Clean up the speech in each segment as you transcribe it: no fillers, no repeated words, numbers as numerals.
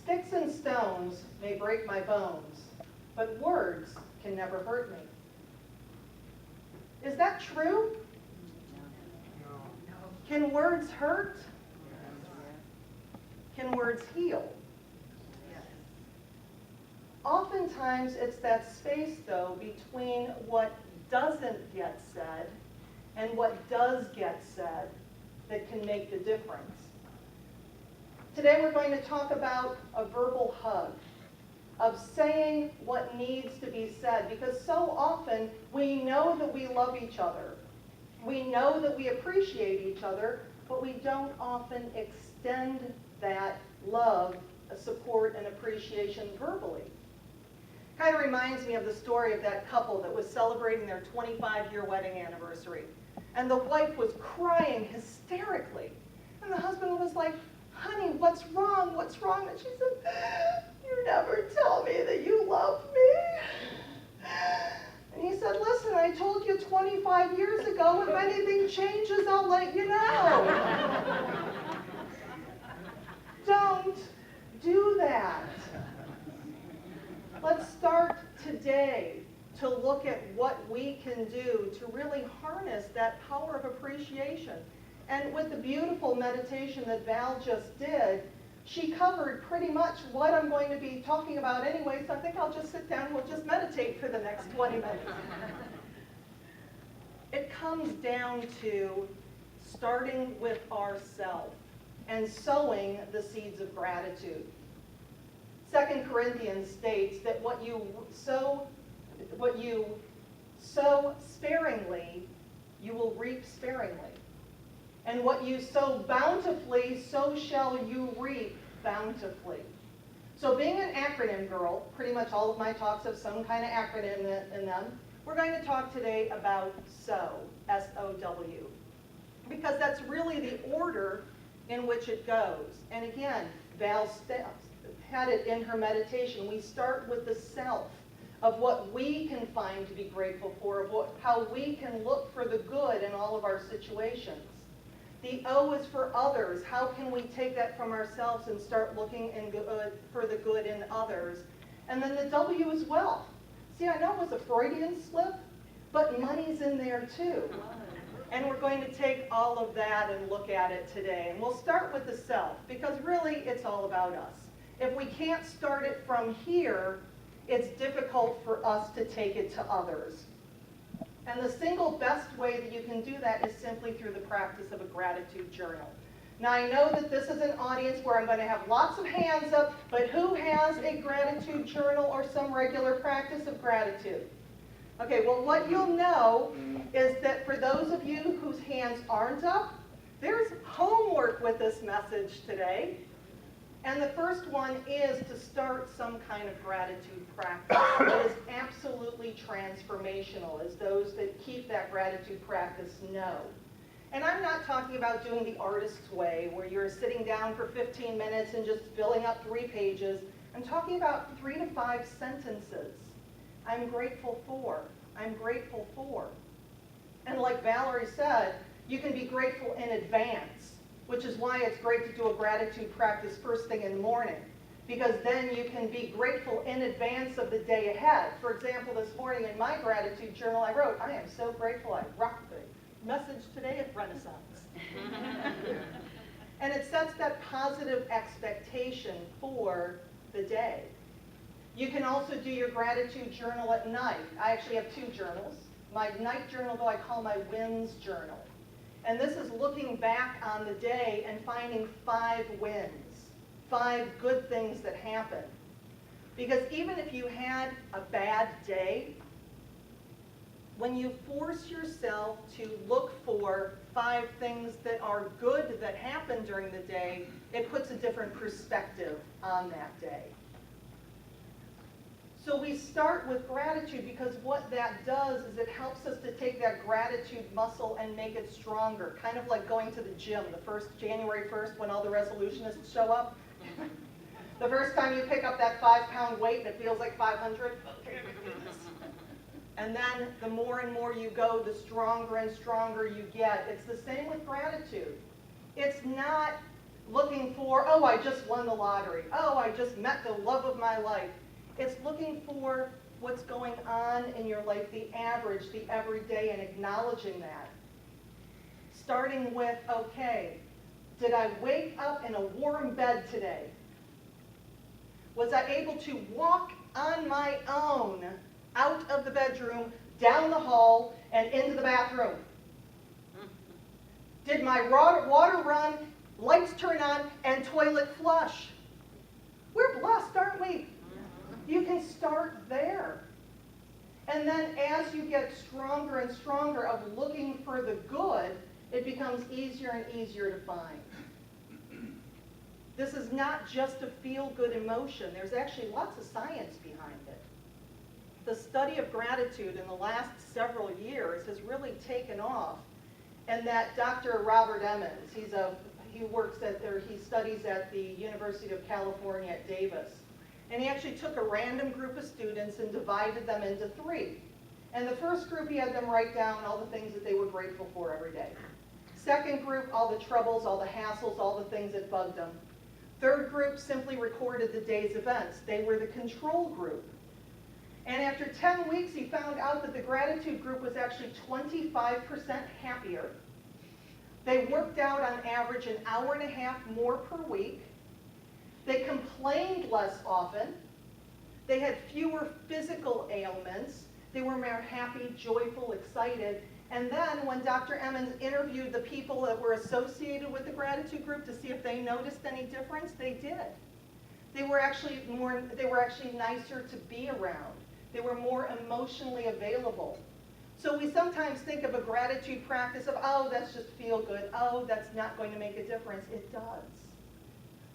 Sticks and stones may break my bones, but words can never hurt me. Is that true? Can words hurt? Can words heal? Oftentimes it's that space, though, between what doesn't get said and what does get said that can make the difference. Today we're going to talk about a verbal hug, of saying what needs to be said, because so often we know that we love each other. We know that we appreciate each other, but we don't often extend that love, support, and appreciation verbally. Kind of reminds me of the story of that couple that was celebrating their 25-year wedding anniversary. And the wife was crying hysterically. And the husband was like, honey, what's wrong? What's wrong? And she said, you never tell me that you love me. And he said, listen, I told you 25 years ago, if anything changes, I'll let you know. Don't do that. Let's start today to look at what we can do to really harness that power of appreciation. And with the beautiful meditation that Val just did, she covered pretty much what I'm going to be talking about anyway, so I think I'll just sit down and we'll just meditate for the next 20 minutes. It comes down to starting with ourselves and sowing the seeds of gratitude. 2 Corinthians states that what you sow sparingly, you will reap sparingly. And what you sow bountifully, so shall you reap bountifully. So being an acronym girl, pretty much all of my talks have some kind of acronym in them. We're going to talk today about SOW, S-O-W, because that's really the order in which it goes. And again, Val had it in her meditation. We start with the self of what we can find to be grateful for, of how we can look for the good in all of our situations. The O is for others. How can we take that from ourselves and start looking for the good in others? And then the W is wealth. See, I know it was a Freudian slip, but money's in there too. And we're going to take all of that and look at it today. And we'll start with the self, because really it's all about us. If we can't start it from here, it's difficult for us to take it to others. And the single best way that you can do that is simply through the practice of a gratitude journal. Now I know that this is an audience where I'm going to have lots of hands up, but who has a gratitude journal or some regular practice of gratitude? Okay, well what you'll know is that for those of you whose hands aren't up, there's homework with this message today. And the first one is to start some kind of gratitude practice that is absolutely transformational, as those that keep that gratitude practice know. And I'm not talking about doing the artist's way, where you're sitting down for 15 minutes and just filling up 3 pages. I'm talking about 3 to 5 sentences. I'm grateful for. I'm grateful for. And like Valerie said, you can be grateful in advance, which is why it's great to do a gratitude practice first thing in the morning, because then you can be grateful in advance of the day ahead. For example, this morning in my gratitude journal I wrote, I am so grateful I rocked the message today at Renaissance. And it sets that positive expectation for the day. You can also do your gratitude journal at night. I actually have 2 journals. My night journal, though, I call my wins journal. And this is looking back on the day and finding 5 wins, 5 good things that happened. Because even if you had a bad day, when you force yourself to look for 5 things that are good that happened during the day, it puts a different perspective on that day. So we start with gratitude because what that does is it helps us to take that gratitude muscle and make it stronger, kind of like going to the gym January 1st when all the resolutionists show up. The first time you pick up that 5-pound weight and it feels like 500. And then the more and more you go, the stronger and stronger you get. It's the same with gratitude. It's not looking for, oh, I just won the lottery. Oh, I just met the love of my life. It's looking for what's going on in your life, the average, the everyday, and acknowledging that. Starting with, okay, did I wake up in a warm bed today? Was I able to walk on my own out of the bedroom, down the hall, and into the bathroom? Did my water run, lights turn on, and toilet flush? We're blessed, aren't we? You can start there. And then as you get stronger and stronger of looking for the good, it becomes easier and easier to find. This is not just a feel-good emotion. There's actually lots of science behind it. The study of gratitude in the last several years has really taken off. And that Dr. Robert Emmons, he studies at the University of California at Davis. And he actually took a random group of students and divided them into 3. And the first group, he had them write down all the things that they were grateful for every day. Second group, all the troubles, all the hassles, all the things that bugged them. Third group simply recorded the day's events. They were the control group. And after 10 weeks, he found out that the gratitude group was actually 25% happier. They worked out on average an hour and a half more per week. They complained less often. They had fewer physical ailments. They were more happy, joyful, excited. And then when Dr. Emmons interviewed the people that were associated with the gratitude group to see if they noticed any difference, they did. They were actually nicer to be around. They were more emotionally available. So we sometimes think of a gratitude practice of, oh, that's just feel good. Oh, that's not going to make a difference. It does.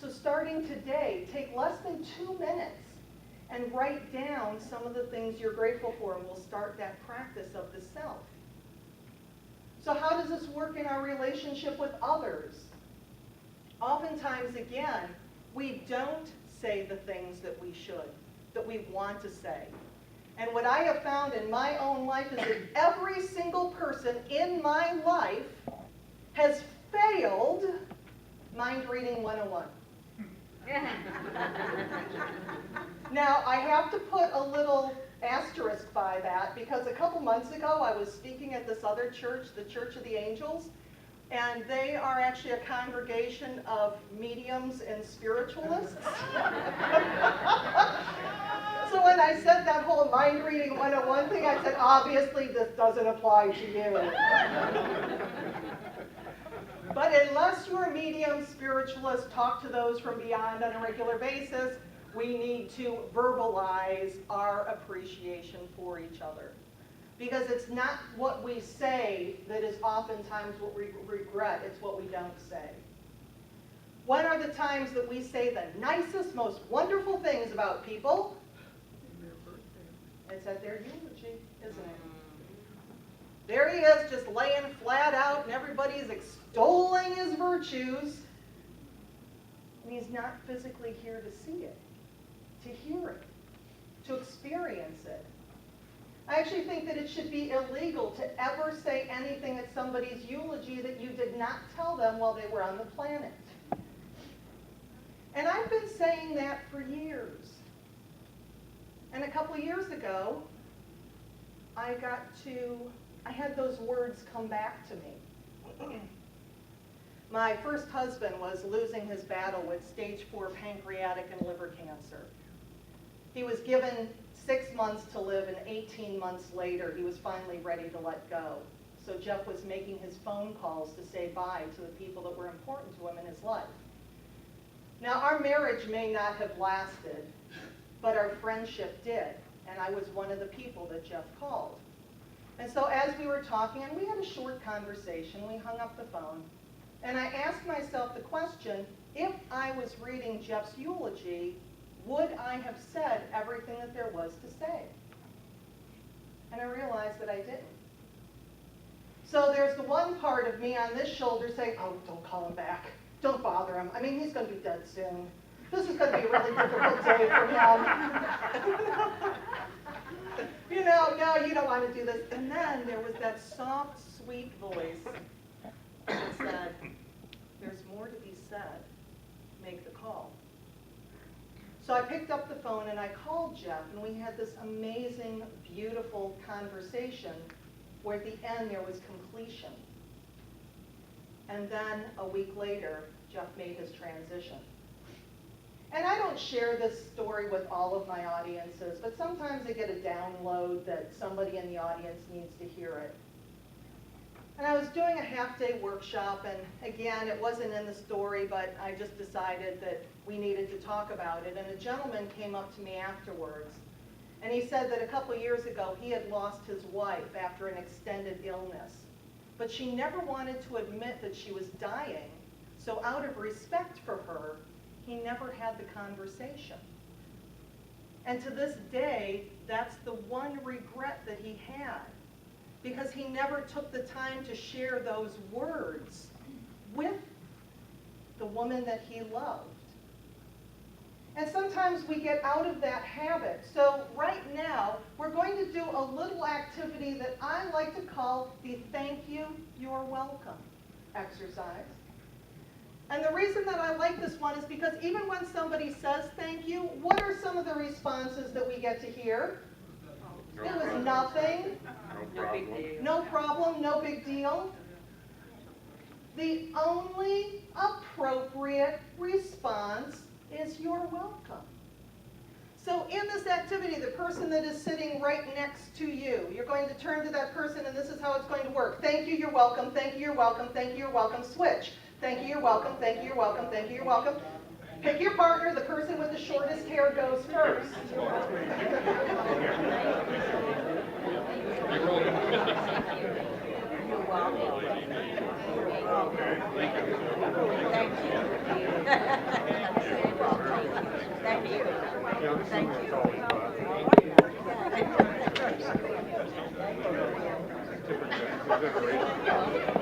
So starting today, take less than 2 minutes and write down some of the things you're grateful for, and we'll start that practice of the self. So how does this work in our relationship with others? Oftentimes, again, we don't say the things that we should, that we want to say. And what I have found in my own life is that every single person in my life has failed Mind Reading 101. Now, I have to put a little asterisk by that because a couple months ago I was speaking at this other church, the Church of the Angels, and they are actually a congregation of mediums and spiritualists. So when I said that whole Mind Reading 101 thing, I said, obviously this doesn't apply to you. But unless you're a medium spiritualist, talk to those from beyond on a regular basis, we need to verbalize our appreciation for each other. Because it's not what we say that is oftentimes what we regret, it's what we don't say. When are the times that we say the nicest, most wonderful things about people? It's at their eulogy, isn't it? There he is, just laying flat out, and everybody's extolling his virtues. And he's not physically here to see it, to hear it, to experience it. I actually think that it should be illegal to ever say anything at somebody's eulogy that you did not tell them while they were on the planet. And I've been saying that for years. And a couple of years ago, I had those words come back to me. My first husband was losing his battle with stage 4 pancreatic and liver cancer. He was given 6 months to live, and 18 months later, he was finally ready to let go. So Jeff was making his phone calls to say bye to the people that were important to him in his life. Now, our marriage may not have lasted, but our friendship did, and I was one of the people that Jeff called. And so as we were talking, and we had a short conversation, we hung up the phone, and I asked myself the question, if I was reading Jeff's eulogy, would I have said everything that there was to say? And I realized that I didn't. So there's the one part of me on this shoulder saying, oh, don't call him back. Don't bother him. I mean, he's going to be dead soon. This is going to be a really difficult day for him. You know, no, you don't want to do this. And then there was that soft, sweet voice that said, there's more to be said. make the call. So I picked up the phone and I called Jeff, and we had this amazing, beautiful conversation where at the end there was completion. And then a week later, Jeff made his transition. And I don't share this story with all of my audiences, but sometimes I get a download that somebody in the audience needs to hear it. And I was doing a half-day workshop, and again, it wasn't in the story, but I just decided that we needed to talk about it. And a gentleman came up to me afterwards, and he said that a couple years ago he had lost his wife after an extended illness. But she never wanted to admit that she was dying, so out of respect for her, he never had the conversation. And to this day, that's the one regret that he had, because he never took the time to share those words with the woman that he loved. And sometimes we get out of that habit. So right now, we're going to do a little activity that I like to call the thank you, you're welcome exercise. And the reason that I like this one is because even when somebody says thank you, what are some of the responses that we get to hear? It was nothing. No big deal. No problem, no big deal. The only appropriate response is you're welcome. So in this activity, the person that is sitting right next to you, you're going to turn to that person, and this is how it's going to work. Thank you, you're welcome, thank you, you're welcome, thank you, you're welcome, switch. Thank you, you're welcome, thank you, you're welcome, thank you, you're welcome. Pick your partner, the person with the shortest hair goes first. Thank you.